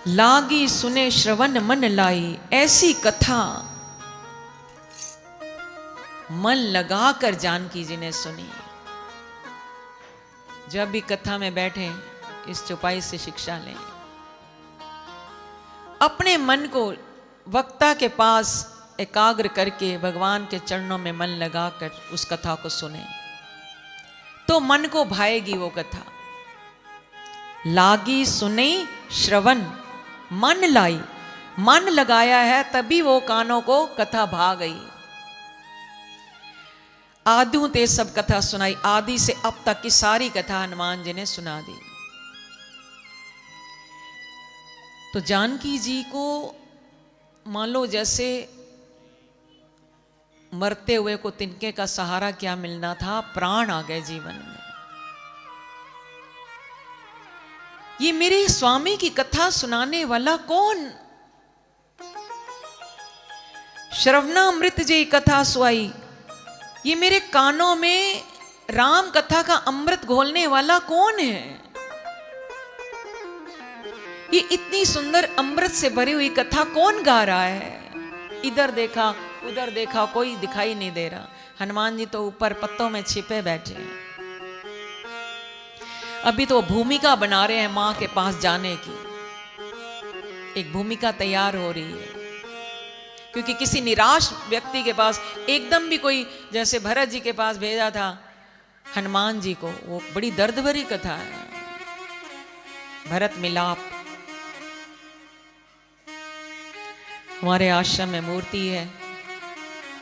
लागी सुने श्रवण मन लाई, ऐसी कथा मन लगाकर जानकी जी ने सुनी। जब भी कथा में बैठे इस चौपाई से शिक्षा लें, अपने मन को वक्ता के पास एकाग्र करके भगवान के चरणों में मन लगाकर उस कथा को सुने तो मन को भाएगी वो कथा। लागी सुने श्रवण मन लाई, मन लगाया है तभी वो कानों को कथा भा गई। आदू ते सब कथा सुनाई, आदि से अब तक की सारी कथा हनुमान जी ने सुना दी। तो जानकी जी को मान लो जैसे मरते हुए को तिनके का सहारा क्या मिलना था, प्राण आ गए जीवन में। ये मेरे स्वामी की कथा सुनाने वाला कौन? श्रवणामृत जी कथा सुनाई, ये मेरे कानों में राम कथा का अमृत घोलने वाला कौन है? ये इतनी सुंदर अमृत से भरी हुई कथा कौन गा रहा है? इधर देखा उधर देखा, कोई दिखाई नहीं दे रहा। हनुमान जी तो ऊपर पत्तों में छिपे बैठे हैं। अभी तो भूमिका बना रहे हैं मां के पास जाने की, एक भूमिका तैयार हो रही है। क्योंकि किसी निराश व्यक्ति के पास एकदम भी कोई, जैसे भरत जी के पास भेजा था हनुमान जी को, वो बड़ी दर्द भरी कथा है, भरत मिलाप। हमारे आश्रम में मूर्ति है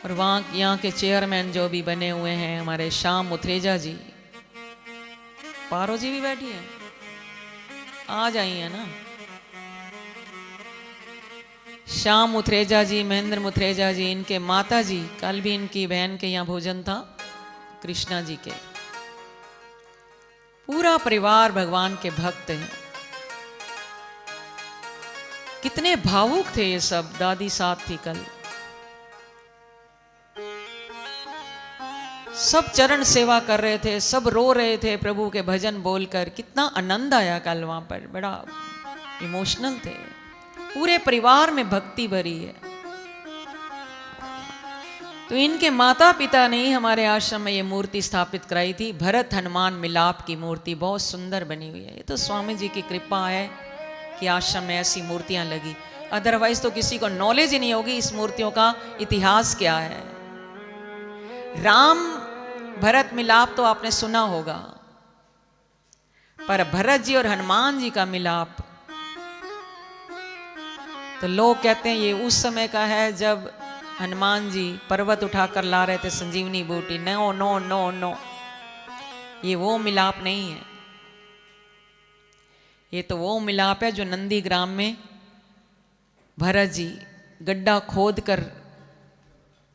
और वहाँ यहाँ के चेयरमैन जो भी बने हुए हैं हमारे श्याम मुथरेजा जी, पारो जी भी बैठी है, आ जाइए ना। श्याम मुथरेजा जी, महेंद्र मुथरेजा जी, इनके माता जी, कल भी इनकी बहन के यहाँ भोजन था कृष्णा जी के। पूरा परिवार भगवान के भक्त हैं। कितने भावुक थे ये सब। दादी साथ थी कल, सब चरण सेवा कर रहे थे, सब रो रहे थे प्रभु के भजन बोलकर। कितना आनंद आया कल वहां पर, बड़ा इमोशनल थे। पूरे परिवार में भक्ति भरी है। तो इनके माता पिता ने ही हमारे आश्रम में ये मूर्ति स्थापित कराई थी, भरत हनुमान मिलाप की मूर्ति। बहुत सुंदर बनी हुई है। ये तो स्वामी जी की कृपा है कि आश्रम में ऐसी मूर्तियां लगी, अदरवाइज तो किसी को नॉलेज ही नहीं होगी इस मूर्तियों का इतिहास क्या है। राम भरत मिलाप तो आपने सुना होगा, पर भरत जी और हनुमान जी का मिलाप तो लोग कहते हैं ये उस समय का है जब हनुमान जी पर्वत उठाकर ला रहे थे संजीवनी बूटी। नो नो नो नो, ये वो मिलाप नहीं है। ये तो वो मिलाप है जो नंदीग्राम में भरत जी गड्ढा खोद कर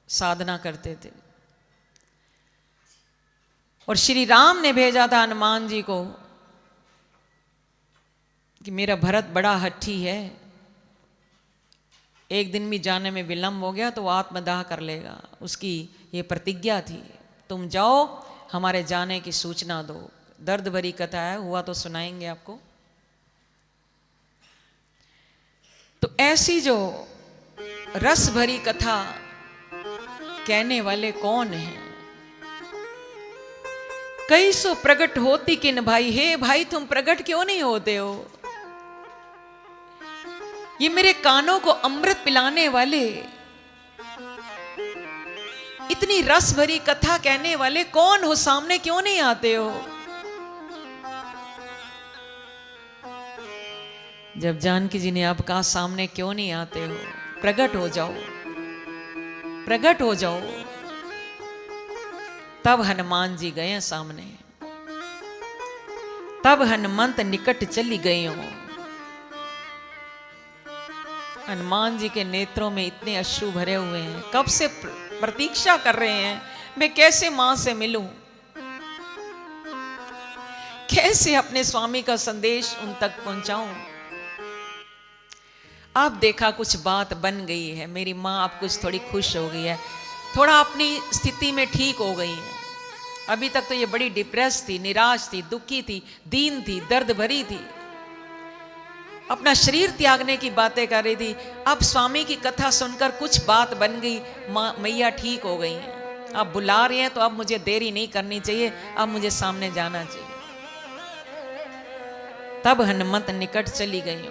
साधना करते थे और श्री राम ने भेजा था हनुमान जी को कि मेरा भरत बड़ा हठी है, एक दिन भी जाने में विलंब हो गया तो वो आत्मदाह कर लेगा। उसकी ये प्रतिज्ञा थी, तुम जाओ हमारे जाने की सूचना दो। दर्द भरी कथा है, हुआ तो सुनाएंगे आपको। तो ऐसी जो रस भरी कथा कहने वाले कौन हैं? कई सो प्रकट होती किन भाई, हे भाई तुम प्रकट क्यों नहीं होते हो? ये मेरे कानों को अमृत पिलाने वाले, इतनी रस भरी कथा कहने वाले कौन हो? सामने क्यों नहीं आते हो? जब जानकी जी ने अब कहा सामने क्यों नहीं आते हो, प्रकट हो जाओ, प्रकट हो जाओ। तब हनुमान जी गए सामने, तब हनुमंत निकट चली गई हूं। हनुमान जी के नेत्रों में इतने अश्रु भरे हुए हैं, कब से प्रतीक्षा कर रहे हैं मैं कैसे मां से मिलूं, कैसे अपने स्वामी का संदेश उन तक पहुंचाऊं। अब देखा कुछ बात बन गई है, मेरी माँ अब कुछ थोड़ी खुश हो गई है, थोड़ा अपनी स्थिति में ठीक हो गई है। अभी तक तो ये बड़ी डिप्रेस थी, निराश थी, दुखी थी, दीन थी, दर्द भरी थी। अपना शरीर त्यागने की बातें कर रही थी। अब स्वामी की कथा सुनकर कुछ बात बन गई, मैया ठीक हो गई हैं, अब बुला रही हैं तो अब मुझे देरी नहीं करनी चाहिए, अब मुझे सामने जाना चाहिए। तब हनुमत निकट चली गई हूं।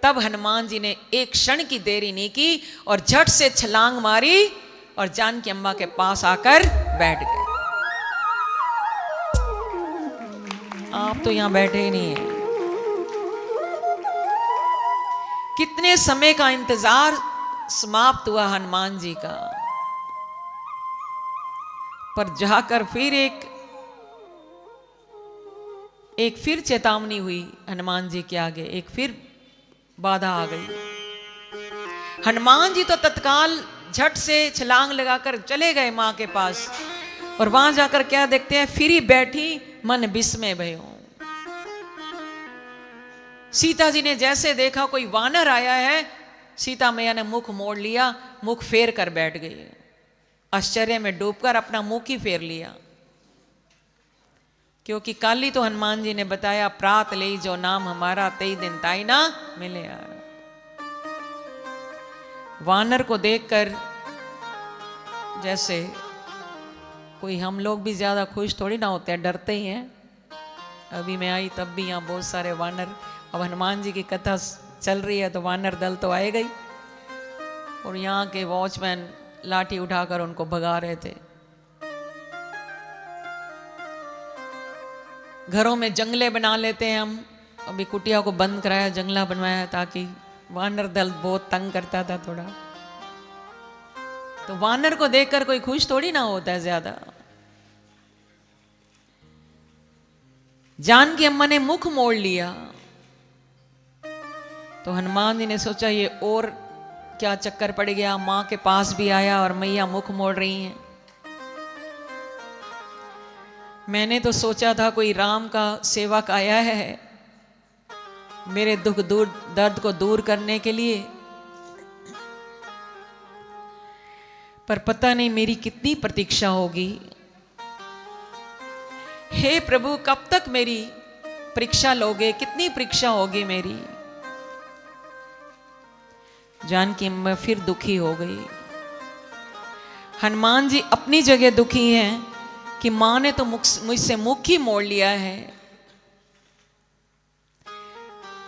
तब हनुमान जी ने एक क्षण की देरी नहीं की और झट से छलांग मारी और जानकी अम्मा के पास आकर बैठ गए। आप तो यहां बैठे ही नहीं है। कितने समय का इंतजार समाप्त हुआ हनुमान जी का, पर जाकर फिर एक फिर चेतावनी हुई हनुमान जी के आगे, एक फिर बाधा आ गई। हनुमान जी तो तत्काल झट से छलांग लगाकर चले गए मां के पास, और वहां जाकर क्या देखते हैं, फिर ही बैठी मन विस्मय भयो। सीता जी ने जैसे देखा कोई वानर आया है, सीता मैया ने मुख मोड़ लिया, मुख फेर कर बैठ गई। आश्चर्य में डूबकर अपना मुख ही फेर लिया, क्योंकि काली तो हनुमान जी ने बताया, प्रात ले जो नाम हमारा तेई दिन ताई ना मिले यार। वानर को देखकर जैसे कोई हम लोग भी ज्यादा खुश थोड़ी ना होते हैं, डरते ही हैं। अभी मैं आई तब भी यहाँ बहुत सारे वानर, अब हनुमान जी की कथा चल रही है तो वानर दल तो आएगा ही, और यहाँ के वॉचमैन लाठी उठाकर उनको भगा रहे थे। घरों में जंगले बना लेते हैं हम, अभी कुटिया को बंद कराया, जंगला बनवाया, ताकि वानर दल बहुत तंग करता था थोड़ा। तो वानर को देखकर कोई खुश थोड़ी ना होता है ज्यादा। जानकी अम्मा ने मुख मोड़ लिया तो हनुमान जी ने सोचा ये और क्या चक्कर पड़ गया, मां के पास भी आया और मैया मुख मोड़ रही हैं। मैंने तो सोचा था कोई राम का सेवक आया है मेरे दुख दर्द को दूर करने के लिए, पर पता नहीं मेरी कितनी प्रतीक्षा होगी। हे प्रभु, कब तक मेरी परीक्षा लोगे, कितनी परीक्षा होगी मेरी। जानकी अम्मा फिर दुखी हो गई। हनुमान जी अपनी जगह दुखी हैं कि मां ने तो मुझसे मुख ही मोड़ लिया है,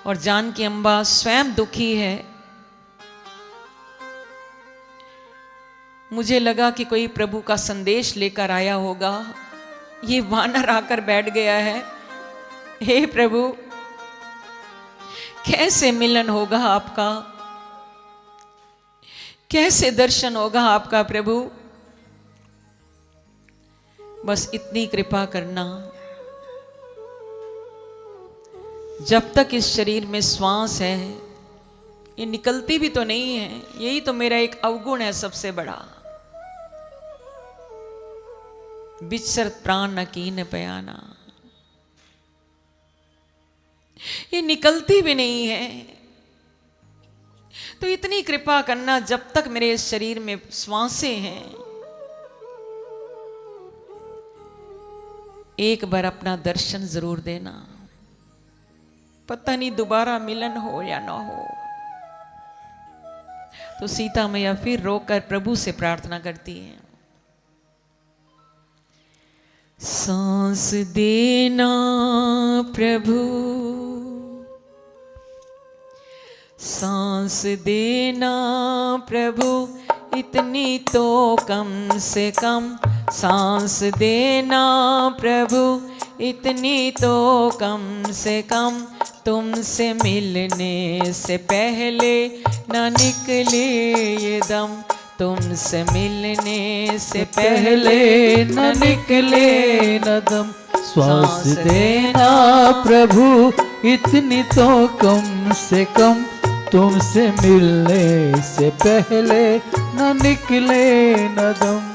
और जानकी अम्बा स्वयं दुखी है। मुझे लगा कि कोई प्रभु का संदेश लेकर आया होगा, ये वानर आकर बैठ गया है। हे प्रभु, कैसे मिलन होगा आपका, कैसे दर्शन होगा आपका प्रभु, बस इतनी कृपा करना। जब तक इस शरीर में श्वास है, ये निकलती भी तो नहीं है, यही तो मेरा एक अवगुण है सबसे बड़ा। बिचर प्राण न कीन पयाना, ये निकलती भी नहीं है। तो इतनी कृपा करना, जब तक मेरे इस शरीर में श्वासें हैं, एक बार अपना दर्शन जरूर देना। पता नहीं दोबारा मिलन हो या ना हो। तो सीता मैया फिर रोकर प्रभु से प्रार्थना करती हैं, सांस देना प्रभु, सांस देना प्रभु, इतनी तो कम से कम सांस देना प्रभु, इतनी तो कम से कम, तुमसे मिलने से पहले न निकले ये दम, तुमसे मिलने से पहले न निकले न दम। श्वास देना प्रभु, इतनी तो कम से कम, तुमसे मिलने से पहले न निकले न दम।